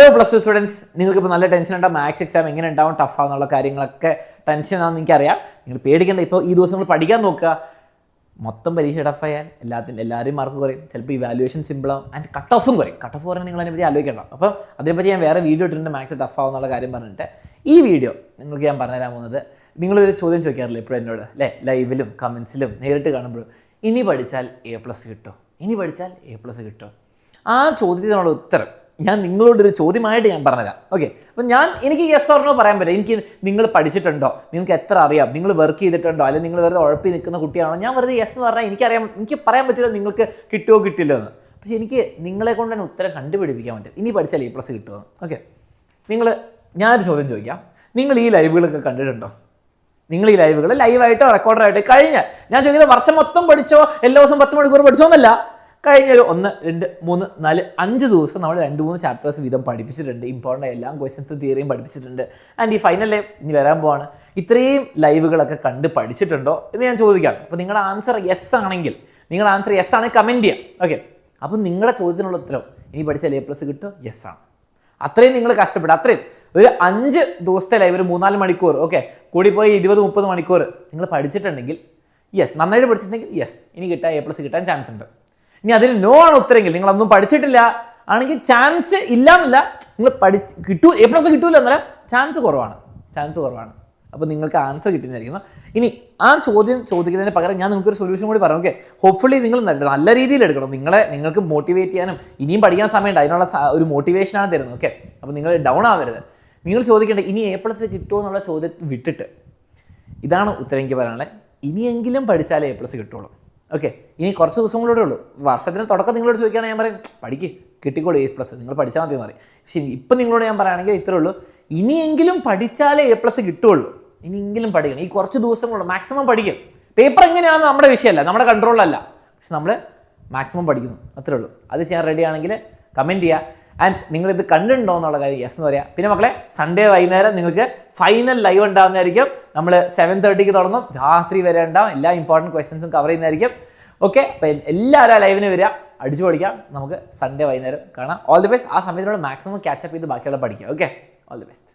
Hello plus two students, നിങ്ങൾക്കിപ്പോൾ നല്ല tension ഉണ്ടാവും. മാത്സ് എക്സാം എങ്ങനെ ഉണ്ടാവും, ടഫാന്നുള്ള കാര്യങ്ങളൊക്കെ ടെൻഷനാണെന്ന് എനിക്കറിയാം. നിങ്ങൾ പേടിക്കേണ്ട. ഇപ്പോൾ ഈ ദിവസങ്ങൾ പഠിക്കാൻ നോക്കുക. മൊത്തം പരീക്ഷ ടഫായാൽ എല്ലാവരും മാർക്ക് കുറയും. ചിലപ്പോൾ ഇവാലുവേഷൻ സിമ്പിളാവും ആൻഡ് കട്ട് ഓഫും കുറയും. കട്ട് ഓഫ് പറഞ്ഞാൽ നിങ്ങൾ അതിനെപ്പറ്റി ആലോചിക്കണം. അപ്പം അതിനെപ്പറ്റി ഞാൻ വേറെ വീഡിയോ ഇട്ടിട്ടുണ്ട്, മാത്സ് ടഫാവുന്നുള്ള കാര്യം പറഞ്ഞിട്ട്. ഈ വീഡിയോ നിങ്ങൾക്ക് ഞാൻ പറഞ്ഞുതരാൻ പോകുന്നത്, നിങ്ങളൊരു ചോദ്യം ചോദിക്കാറില്ല എപ്പോഴും എന്നോട്, അല്ലേ? ലൈവിലും കമൻസിലും നേരിട്ട് കാണുമ്പോഴും, ഇനി പഠിച്ചാൽ A+ കിട്ടുമോ, ഇനി പഠിച്ചാൽ A+ കിട്ടുമോ? ആ ചോദ്യത്തിനുള്ള ഉത്തരം ഞാൻ നിങ്ങളോടൊരു ചോദ്യമായിട്ട് ഞാൻ പറഞ്ഞുതരാം. ഓക്കെ, അപ്പം എനിക്ക് യെസ് ഓർ നോ പറയാൻ പറ്റില്ല. എനിക്ക് നിങ്ങൾ പഠിച്ചിട്ടുണ്ടോ, നിങ്ങൾക്ക് എത്ര അറിയാം, നിങ്ങൾ വർക്ക് ചെയ്തിട്ടുണ്ടോ, അല്ലെങ്കിൽ നിങ്ങൾ വെറുതെ ഉഴപ്പി നിൽക്കുന്ന കുട്ടിയാണോ? ഞാൻ വെറുതെ യെസ് എന്ന് പറഞ്ഞാൽ എനിക്കറിയാം, എനിക്ക് പറയാൻ പറ്റില്ല നിങ്ങൾക്ക് കിട്ടുമോ കിട്ടില്ലോ എന്ന്. പക്ഷേ എനിക്ക് നിങ്ങളെ കൊണ്ട് തന്നെ ഉത്തരം കണ്ടുപിടിപ്പിക്കാൻ പറ്റും. ഇനി പഠിച്ചാൽ A+ കിട്ടുമോ? ഓക്കെ, ഞാനൊരു ചോദ്യം ചോദിക്കാം. നിങ്ങൾ ഈ ലൈവുകളൊക്കെ കണ്ടിട്ടുണ്ടോ? നിങ്ങൾ ഈ ലൈവുകൾ ലൈവായിട്ടോ റെക്കോർഡറായിട്ടോ ഞാൻ ചോദിക്കുന്നത് വർഷം മൊത്തം പഠിച്ചോ, എല്ലാ ദിവസവും 10 മണിക്കൂർ പഠിച്ചോ എന്നല്ല. കഴിഞ്ഞൊരു 1, 2, 3, 4, 5 ദിവസം നമ്മൾ 2-3 ചാപ്റ്റേഴ്സ് വീതം പഠിപ്പിച്ചിട്ടുണ്ട്. ഇമ്പോർട്ടൻ്റ് എല്ലാ ക്വസ്റ്റ്യൻസും തിയറിയും പഠിപ്പിച്ചിട്ടുണ്ട്. ആൻഡ് ഈ ഫൈനൽ ലൈവ് ഇനി വരാൻ പോവാണ്. ഇത്രയും ലൈവുകളൊക്കെ കണ്ട് പഠിച്ചിട്ടുണ്ടോ എന്ന് ഞാൻ ചോദിക്കാം. അപ്പോൾ നിങ്ങളുടെ ആൻസർ യെസ് ആണെങ്കിൽ, കമൻറ്റ് ചെയ്യാം. ഓക്കെ, അപ്പോൾ നിങ്ങളുടെ ചോദ്യത്തിനുള്ള ഉത്തരം, ഇനി പഠിച്ചാൽ A+ കിട്ടുമോ? യെസ് ആണ്. അത്രയും നിങ്ങൾ കഷ്ടപ്പെടുക. അത്രയും ഒരു 5 ദിവസത്തെ ലൈവ്, ഒരു 3-4 മണിക്കൂർ, ഓക്കെ, കൂടിപ്പോയി 20-30 മണിക്കൂർ നിങ്ങൾ പഠിച്ചിട്ടുണ്ടെങ്കിൽ യെസ്, നന്നായിട്ട് പഠിച്ചിട്ടുണ്ടെങ്കിൽ യെസ്, ഇനി A+ കിട്ടാൻ ചാൻസ് ഉണ്ട്. ഇനി അതിൽ നോ ആണ് ഉത്തരെങ്കിൽ, നിങ്ങളൊന്നും പഠിച്ചിട്ടില്ല ആണെങ്കിൽ ചാൻസ് ഇല്ല എന്നല്ല, നിങ്ങൾ A+ കിട്ടൂല എന്നല്ല, ചാൻസ് കുറവാണ്. അപ്പോൾ നിങ്ങൾക്ക് ആൻസർ കിട്ടുന്നതായിരിക്കുന്നു. ഇനി ആ ചോദ്യം ചോദിക്കുന്നതിന് പകരം ഞാൻ നിങ്ങൾക്കൊരു സൊല്യൂഷൻ കൂടി പറയാം. ഓക്കെ, ഹോപ്പ്ഫുള്ളി നിങ്ങൾ നല്ല രീതിയിൽ എടുക്കണം. നിങ്ങൾക്ക് മോട്ടിവേറ്റ് ചെയ്യാനും ഇനിയും പഠിക്കാൻ സമയമുണ്ട്, അതിനുള്ള ഒരു മോട്ടിവേഷനാണ് തരുന്നത്. ഓക്കെ, അപ്പോൾ നിങ്ങൾ ഡൗൺ ആവരുത്. നിങ്ങൾ ചോദിക്കേണ്ടത് ഇനി A+ കിട്ടുമോ എന്നുള്ള ചോദ്യം വിട്ടിട്ട് ഇതാണ് ഉത്തരം എനിക്ക് പറയാനുള്ളത്. ഇനിയെങ്കിലും പഠിച്ചാലേ A+ കിട്ടുള്ളൂ. ഓക്കെ, ഇനി കുറച്ച് ദിവസങ്ങളോടെ ഉള്ളൂ. വർഷത്തിന് തുടക്കം നിങ്ങളോട് ചോദിക്കുകയാണെങ്കിൽ ഞാൻ പറയും പഠിക്ക്, കിട്ടിക്കോളൂ A+, നിങ്ങൾ പഠിച്ചാൽ മതി എന്ന് പറയും. പക്ഷേ ഇപ്പം നിങ്ങളോട് ഞാൻ പറയുകയാണെങ്കിൽ ഇത്രേ ഉള്ളൂ, ഇനിയെങ്കിലും പഠിച്ചാലേ A+ കിട്ടുള്ളൂ. ഇനിയെങ്കിലും പഠിക്കണം. ഈ കുറച്ച് ദിവസങ്ങളുള്ളൂ, മാക്സിമം പഠിക്കും. പേപ്പർ എങ്ങനെയാണെന്ന് നമ്മുടെ വിഷയമല്ല, നമ്മുടെ കൺട്രോളിലല്ല. പക്ഷെ നമ്മൾ മാക്സിമം പഠിക്കുന്നു, അത്രേ ഉള്ളൂ. അത് ചെയ്യാൻ റെഡി ആണെങ്കിൽ കമൻറ്റ് ചെയ്യുക. ആൻഡ് നിങ്ങളിത് കണ്ടിട്ടുണ്ടോ എന്നുള്ള കാര്യം യെസ് എന്ന് പറയാം. പിന്നെ മക്കളെ, സൺഡേ വൈകുന്നേരം നിങ്ങൾക്ക് ഫൈനൽ ലൈവ് ഉണ്ടാകുന്നതായിരിക്കും. നമ്മൾ 7:30 തുടങ്ങും, രാത്രി വരെ ഉണ്ടാവും. എല്ലാ ഇമ്പോർട്ടൻറ്റ് ക്വസ്റ്റ്യൻസും കവർ ചെയ്യുന്നതായിരിക്കും. ഓക്കെ, അപ്പോൾ എല്ലാവരും ആ ലൈവിന് വരിക, അടിച്ചു പഠിക്കാം. നമുക്ക് സൺഡേ വൈകുന്നേരം കാണാം. All the best. ആ സമയത്തിനോട് മാക്സിമം ക്യാച്ചപ്പ് ചെയ്ത് ബാക്കിയുള്ള പഠിക്കാം. Okay, all the best.